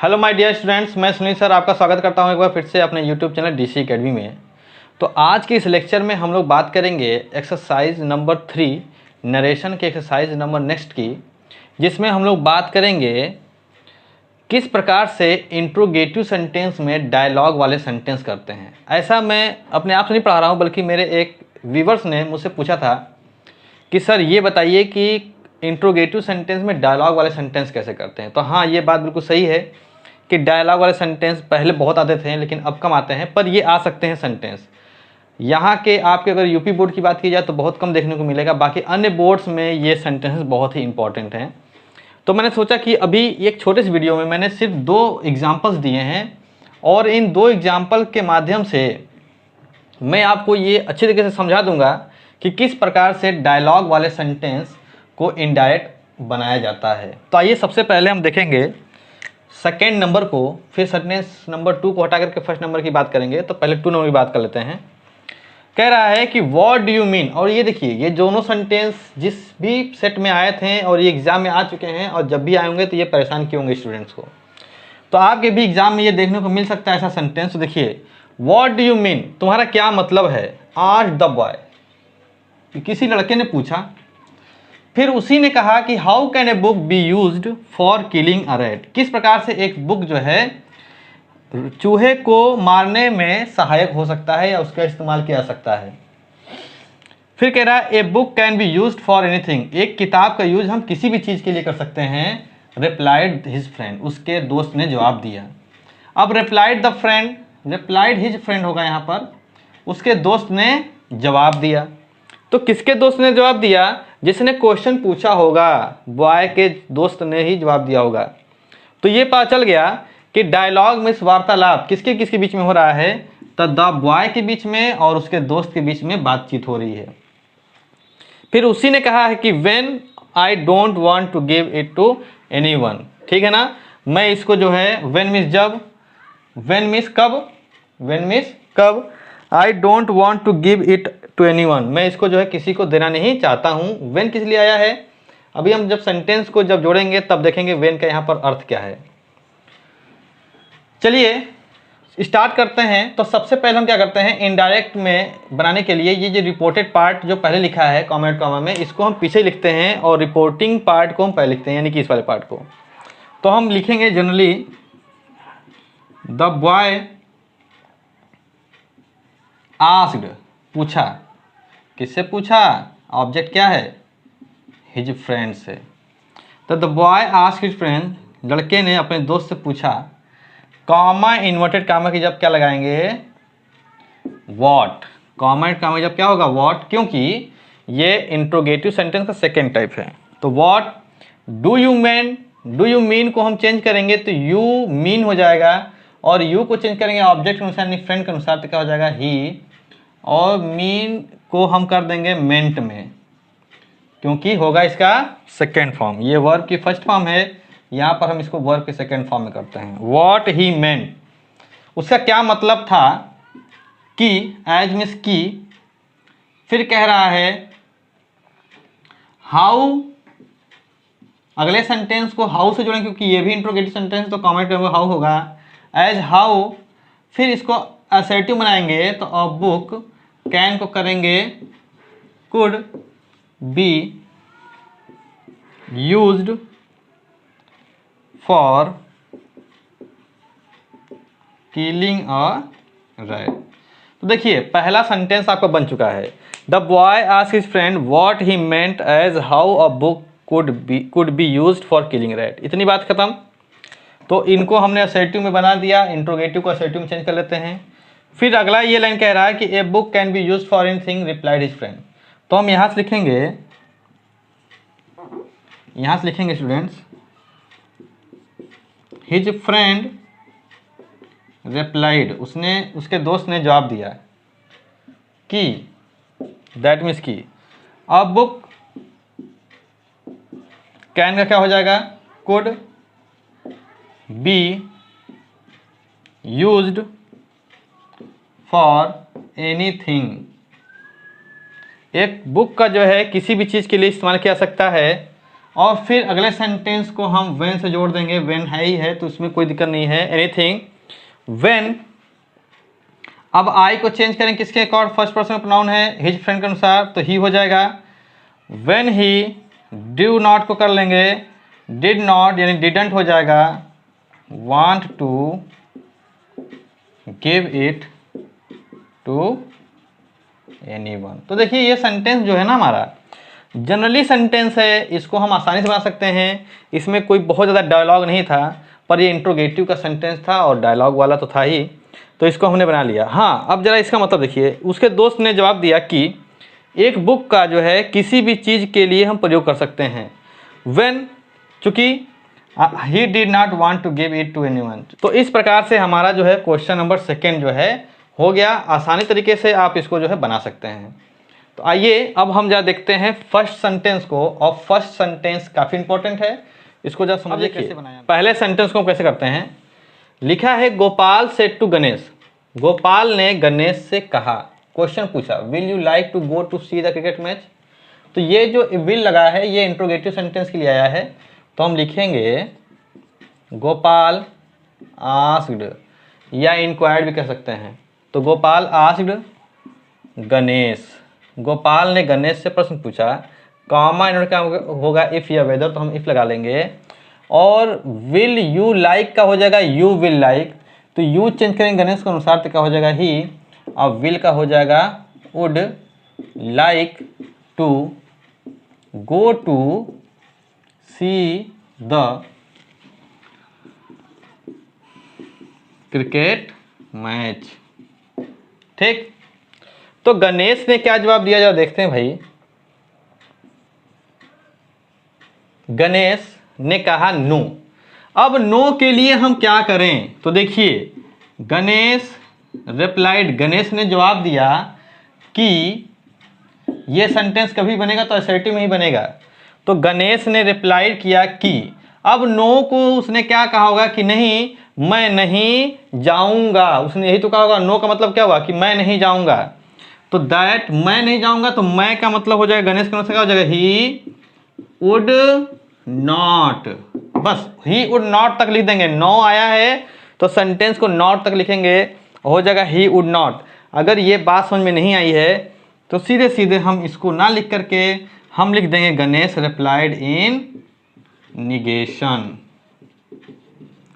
Hello my dear students, मैं Sunil sir आपका स्वागत करता हूं एक बार फिर से अपने यूट्यूब चैनल डीसी एकेडमी में। तो आज के इस लेक्चर में हम लोग बात करेंगे एक्सरसाइज नंबर 3 नरेशन के एक्सरसाइज नंबर नेक्स्ट की, जिसमें हम लोग बात करेंगे किस प्रकार से इंट्रोगेटिव सेंटेंस में डायलॉग वाले सेंटेंस करते हैं। ऐसा मैं अपने आप से नहीं पढ़ा रहा हूँ, बल्कि मेरे एक व्यूवर्स ने मुझसे पूछा था कि सर ये बताइए कि इंट्रोगेटिव सेंटेंस में डायलॉग वाले सेंटेंस कैसे करते हैं। तो हाँ, ये बात बिल्कुल सही है कि डायलॉग वाले सेंटेंस पहले बहुत आते थे लेकिन अब कम आते हैं, पर ये आ सकते हैं सेंटेंस। यहाँ के आपके अगर यूपी बोर्ड की बात की जाए तो बहुत कम देखने को मिलेगा, बाकी अन्य बोर्ड्स में ये सेंटेंस बहुत ही इंपॉर्टेंट हैं। तो मैंने सोचा कि अभी एक छोटे से वीडियो में मैंने सिर्फ 2 एग्जाम्पल्स दिए हैं और इन 2 एग्जाम्पल के माध्यम से मैं आपको ये अच्छी तरीके से समझा दूंगा कि किस प्रकार से डायलॉग वाले सेंटेंस को इनडायरेक्ट बनाया जाता है। तो आइए सबसे पहले हम देखेंगे सेकेंड नंबर को, फिर सेंटेंस नंबर 2 को हटा करके फर्स्ट नंबर की बात करेंगे। तो पहले 2 नंबर की बात कर लेते हैं। कह रहा है कि व्हाट डू यू मीन, और ये देखिए ये दोनों सेंटेंस जिस भी सेट में आए थे और ये एग्जाम में आ चुके हैं और जब भी आएंगे तो ये परेशान किए होंगे स्टूडेंट्स को। तो आपके भी एग्जाम में ये देखने को मिल सकता है ऐसा सेंटेंस। तो देखिए व्हाट डू यू मीन, तुम्हारा क्या मतलब है। आस्क्ड द बॉय, किसी लड़के ने पूछा। फिर उसी ने कहा कि how can a book B used for killing a rat, किस प्रकार से एक बुक जो है चूहे को मारने में सहायक हो सकता है या उसका इस्तेमाल किया जा सकता है। फिर कह रहा है a book can be used for anything, एक किताब का यूज हम किसी भी चीज के लिए कर सकते हैं। रिप्लाइड हिज फ्रेंड, उसके दोस्त ने जवाब दिया। अब replied the friend, replied his friend होगा यहाँ पर, उसके दोस्त ने जवाब दिया। तो किसके दोस्त ने जवाब दिया? जिसने क्वेश्चन पूछा होगा, बॉय के दोस्त ने ही जवाब दिया होगा। तो ये पता चल गया कि डायलॉग में वार्तालाप किसके किसके बीच में हो रहा है, तो द बॉय के बीच में और उसके दोस्त के बीच में बातचीत हो रही है। फिर उसी ने कहा है कि when I don't want to give it to anyone, ठीक है ना। मैं इसको जो है व्हेन मींस जब, व्हेन मींस कब, व्हेन मींस कब, I don't want to give it to anyone, मैं इसको जो है किसी को देना नहीं चाहता हूं। व्हेन किस लिए आया है, अभी हम जब सेंटेंस को जब जोड़ेंगे तब देखेंगे व्हेन का यहां पर अर्थ क्या है। चलिए स्टार्ट करते हैं। तो सबसे पहले हम क्या करते हैं, इनडायरेक्ट में बनाने के लिए ये जो रिपोर्टेड पार्ट जो पहले लिखा है कॉमेंट कॉमा में, इसको हम पीछे लिखते हैं और रिपोर्टिंग पार्ट को हम पहले लिखते हैं, यानी कि इस वाले पार्ट को। तो हम लिखेंगे जनरली द बॉय आस्क्ड, पूछा। किससे पूछा? ऑब्जेक्ट क्या है? हिज फ्रेंड से। तो the boy asked his friend, लड़के ने अपने दोस्त से पूछा। कॉमा इन्वर्टेड कॉमा की जब क्या लगाएंगे? व्हाट। कॉमा कॉमा जब क्या होगा? व्हाट, क्योंकि ये इंट्रोगेटिव सेंटेंस का सेकेंड टाइप है। तो what do you mean, do you mean को हम चेंज करेंगे तो यू मीन हो जाएगा, और यू को चेंज करेंगे ऑब्जेक्ट के अनुसार, फ्रेंड के अनुसार, तो क्या हो जाएगा? ही। और मीन को हम कर देंगे मेंट में, क्योंकि होगा इसका सेकेंड फॉर्म। ये वर्ब की फर्स्ट फॉर्म है, यहाँ पर हम इसको वर्ब के सेकेंड फॉर्म में करते हैं। व्हाट ही मेंट, उसका क्या मतलब था कि, एज मींस की। फिर कह रहा है हाउ, अगले सेंटेंस को हाउ से जोड़ेंगे क्योंकि ये भी इंट्रोगेटिव सेंटेंस, तो कमेंट करेंगे हाउ होगा, एज हाउ। फिर इसको असर्टिव बनाएंगे तो अ बुक, कैन को करेंगे could be used for killing a rat. तो देखिए पहला सेंटेंस आपका बन चुका है। The boy asked his friend what he meant as how a book could be used for killing rat. इतनी बात खत्म। तो इनको हमने असर्टिव में बना दिया, इंट्रोगेटिव को असर्टिव में चेंज कर लेते हैं। फिर अगला ये लाइन कह रहा है कि a book can be used for anything replied his friend. तो हम यहां से लिखेंगे, यहां से लिखेंगे स्टूडेंट्स, हिज फ्रेंड रिप्लाइड, उसने, उसके दोस्त ने जवाब दिया कि, दैट मीन्स की। अब बुक कैन का क्या हो जाएगा? Could be used for anything. एक बुक का जो है किसी भी चीज़ के लिए इस्तेमाल किया जा सकता है, और फिर अगले सेंटेंस को हम व्हेन से जोड़ देंगे, व्हेन है ही है तो उसमें कोई दिक्कत नहीं है, एनीथिंग व्हेन। अब आई को चेंज करें किसके अकॉर्ड, फर्स्ट पर्सन प्रोनाउन है, हिज फ्रेंड के अनुसार, तो ही हो जाएगा। व्हेन ही, डू नॉट को कर लेंगे, डिड नॉट यानी डिडंट हो जाएगा, want to give it to anyone. तो देखिए ये सेंटेंस जो है ना हमारा जनरली सेंटेंस है, इसको हम आसानी से बना सकते हैं, इसमें कोई बहुत ज़्यादा डायलॉग नहीं था, पर ये इंट्रोगेटिव का सेंटेंस था और डायलॉग वाला तो था ही, तो इसको हमने बना लिया। हाँ, अब जरा इसका मतलब देखिए, उसके दोस्त ने जवाब दिया कि एक बुक का जो है किसी भी चीज़ के लिए हम प्रयोग कर सकते हैं व्हेन, चूँकि he did not want to give it to anyone. तो इस प्रकार से हमारा जो है क्वेश्चन नंबर 2 जो है हो गया। आसानी तरीके से आप इसको जो है बना सकते हैं। तो आइए अब हम जरा देखते हैं फर्स्ट सेंटेंस को, और फर्स्ट सेंटेंस काफ़ी इंपॉर्टेंट है, इसको जरा समझिए कैसे बनाया। पहले सेंटेंस को हम कैसे करते हैं, लिखा है गोपाल सेड टू गणेश, गोपाल ने गणेश से कहा, क्वेश्चन पूछा will you like to go to see the cricket match. तो ये जो विल लगा है ये इंट्रोगेटिव सेंटेंस के लिए आया है, तो हम लिखेंगे गोपाल आस्क्ड, या इंक्वायर्ड भी कह सकते हैं। तो गोपाल आस्क्ड गणेश, गोपाल ने गणेश से प्रश्न पूछा, कॉमा इन्होंने क्या होगा इफ़ या वेदर, तो हम इफ़ लगा लेंगे। और विल यू लाइक का हो जाएगा यू विल लाइक, तो यू चेंज करेंगे गणेश के अनुसार तो क्या हो जाएगा ही, और विल का हो जाएगा would like to go to see the cricket match. ठीक, तो गणेश ने क्या जवाब दिया, जरा देखते हैं भाई। गणेश ने कहा नो। अब नो के लिए हम क्या करें, तो देखिए गणेश रिप्लाइड, गणेश ने जवाब दिया कि ये सेंटेंस कभी बनेगा तो असर्टिव में ही बनेगा, तो गणेश ने रिप्लाइड किया कि, अब नो को उसने क्या कहा होगा कि नहीं मैं नहीं जाऊंगा, उसने यही तो कहा होगा। नो का मतलब क्या हुआ कि मैं नहीं जाऊंगा, तो दैट मैं नहीं जाऊंगा, तो मैं का मतलब हो जाएगा गणेश के अनुसार क्या हो जाएगा ही वुड नॉट, बस ही वुड नॉट तक लिख देंगे। नो आया है तो सेंटेंस को नॉट तक लिखेंगे, हो जाएगा ही वुड नॉट। अगर ये बात समझ में नहीं आई है तो सीधे सीधे हम इसको ना लिख करके हम लिख देंगे गणेश रिप्लाइड इन निगेशन।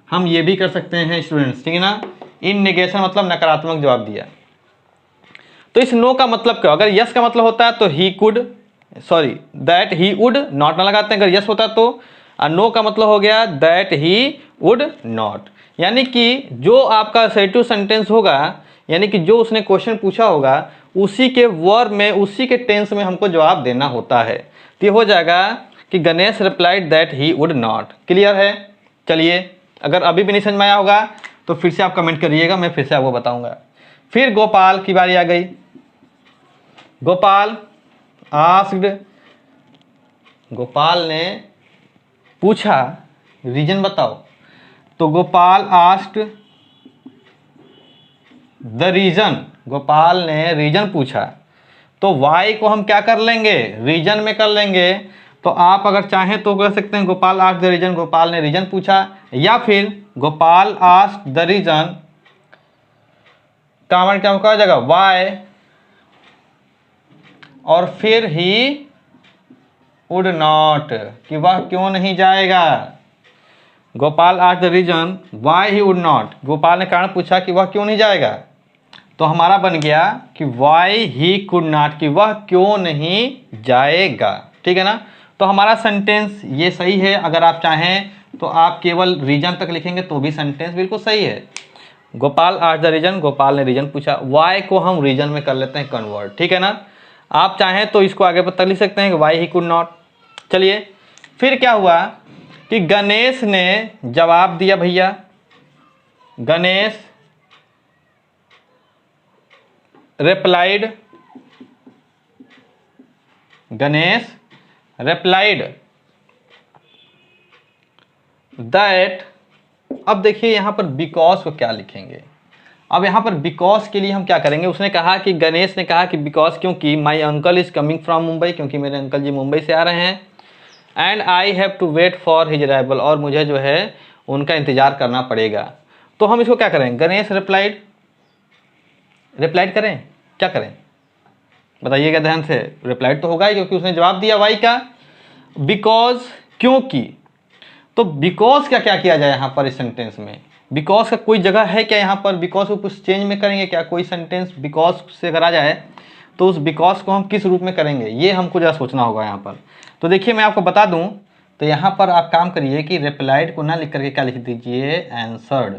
हम ये भी कर सकते हैं स्टूडेंट्स, ठीक है ना, इन निगेशन मतलब नकारात्मक जवाब दिया। तो इस नो का मतलब क्या, अगर यस का मतलब होता है तो he could, sorry that he would not ना लगाते हैं, अगर यस होता तो। और नो का मतलब हो गया दैट ही वुड नॉट, यानी कि जो आपका असर्टिव सेंटेंस होगा, यानी कि जो उसने क्वेश्चन पूछा होगा उसी के वर्ब में, उसी के टेंस में हमको जवाब देना होता है। तो ये हो जाएगा कि Ganesh replied that he would not. Clear है? चलिए, अगर अभी भी नहीं समझ में आया होगा तो फिर से आप कमेंट करिएगा, मैं फिर से आपको बताऊंगा। फिर गोपाल की बारी आ गई। गोपाल आस्क्ड, गोपाल ने पूछा रीजन बताओ, तो Gopal asked the reason, Gopal ने रीजन पूछा, तो वाई को हम क्या कर लेंगे, रीजन में कर लेंगे। तो आप अगर चाहें तो कह सकते हैं Gopal asked the reason, Gopal ने रीजन पूछा, या फिर Gopal asked the reason common क्या हो जाएगा वाई, और फिर ही वुड नॉट कि वह क्यों नहीं जाएगा। Gopal asked the reason why he would not, Gopal ने कारण पूछा कि वह क्यों नहीं जाएगा, तो हमारा बन गया कि वाई ही कुड नॉट, कि वह क्यों नहीं जाएगा। ठीक है ना, तो हमारा सेंटेंस ये सही है। अगर आप चाहें तो आप केवल रीजन तक लिखेंगे तो भी सेंटेंस बिल्कुल सही है। Gopal asked the reason, Gopal ने रीजन पूछा, वाई को हम रीजन में कर लेते हैं कन्वर्ट। ठीक है ना, आप चाहें तो इसको आगे तक लिख सकते हैं कि वाई ही कुड नॉट। चलिए, फिर क्या हुआ कि गणेश ने जवाब दिया, भैया Ganesh replied, Ganesh replied that. अब देखिए यहां पर बिकॉज को क्या लिखेंगे। अब यहां पर बिकॉज के लिए हम क्या करेंगे, उसने कहा कि गणेश ने कहा कि बिकॉज क्योंकि my uncle is coming from Mumbai, क्योंकि मेरे अंकल जी मुंबई से आ रहे हैं, and I have to wait for his arrival, और मुझे जो है उनका इंतज़ार करना पड़ेगा। तो हम इसको क्या करें, गणेश रिप्लाइड, रिप्लाइड करें, क्या करें बताइएगा ध्यान से। रिप्लाइड तो होगा ही क्योंकि उसने जवाब दिया वाई का, बिकॉज, क्योंकि। तो बिकॉज का क्या किया जाए यहाँ पर इस सेंटेंस में, बिकॉज का कोई जगह है क्या यहाँ पर, बिकॉज को कुछ चेंज में करेंगे क्या, कोई सेंटेंस बिकॉज से करा जाए तो उस बिकॉज को हम किस रूप में करेंगे, ये हमको जरा सोचना होगा यहाँ पर। तो देखिए मैं आपको बता दूँ, तो यहाँ पर आप काम करिए कि रिप्लाइड को ना लिख करके क्या लिख दीजिए, आंसर्ड,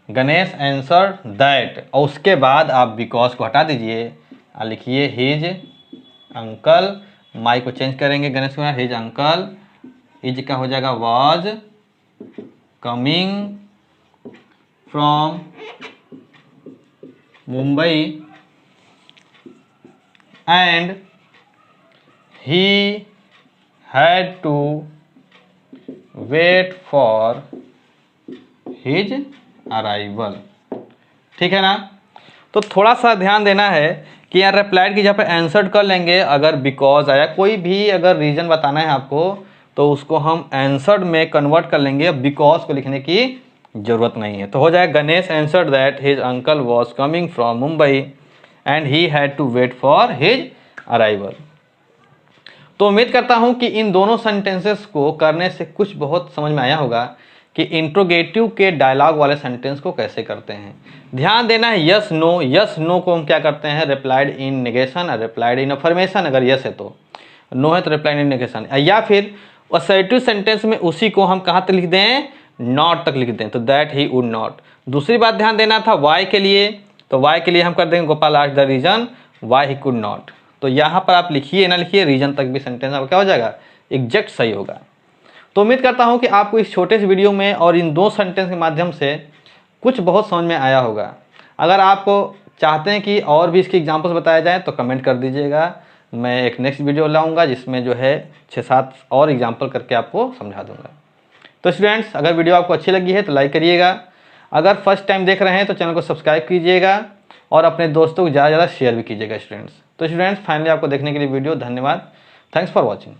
गणेश आंसर दैट, और उसके बाद आप बिकॉज को हटा दीजिए और लिखिए हिज अंकल, माई को चेंज करेंगे गणेश को, हिज अंकल इज का हो जाएगा was coming from Mumbai and he had to wait for his arrival. ठीक है ना। तो थोड़ा सा ध्यान देना है कि यहाँ रिप्लाइड की जगह पे आंसर्ड कर लेंगे, अगर बिकॉज आया, कोई भी अगर रीज़न बताना है आपको तो उसको हम आंसर्ड में कन्वर्ट कर लेंगे, बिकॉज को लिखने की ज़रूरत नहीं है। तो हो जाएगा Ganesh answered that his uncle was coming from Mumbai and he had to wait for his arrival. तो उम्मीद करता हूँ कि इन दोनों सेंटेंसेस को करने से कुछ बहुत समझ में आया होगा कि इंट्रोगेटिव के डायलॉग वाले सेंटेंस को कैसे करते हैं। ध्यान देना है यस नो, यस नो को हम क्या करते हैं, रिप्लाइड इन नेगेशन और रिप्लाइड इन अफर्मेशन, अगर यस है तो, नो है तो रिप्लाइड इन नेगेशन, या फिर असर्टिव सेंटेंस में उसी को हम कहाँ तक लिख दें, नॉट तक लिख दें, तो दैट ही वुड नॉट। दूसरी बात ध्यान देना था वाई के लिए, तो वाई के लिए हम कर देंगे Gopal asked the reason why he could not. तो यहाँ पर आप लिखिए ना लिखिए, रीजन तक भी सेंटेंस आपका क्या हो जाएगा, एग्जैक्ट सही होगा। तो उम्मीद करता हूँ कि आपको इस छोटे से वीडियो में और इन दो सेंटेंस के माध्यम से कुछ बहुत समझ में आया होगा। अगर आप चाहते हैं कि और भी इसके एग्जांपल्स बताया जाए तो कमेंट कर दीजिएगा, मैं एक नेक्स्ट वीडियो लाऊंगा जिसमें जो है 6-7 और एग्जांपल करके आपको समझा दूंगा। तो स्टूडेंट्स, अगर वीडियो आपको अच्छी लगी है तो लाइक करिएगा, अगर फर्स्ट टाइम देख रहे हैं तो चैनल को सब्सक्राइब कीजिएगा और अपने दोस्तों को ज़्यादा से ज़्यादा शेयर भी कीजिएगा स्टूडेंट्स। तो स्टूडेंट्स, फाइनली आपको देखने के लिए वीडियो धन्यवाद, थैंक्स फॉर वॉचिंग।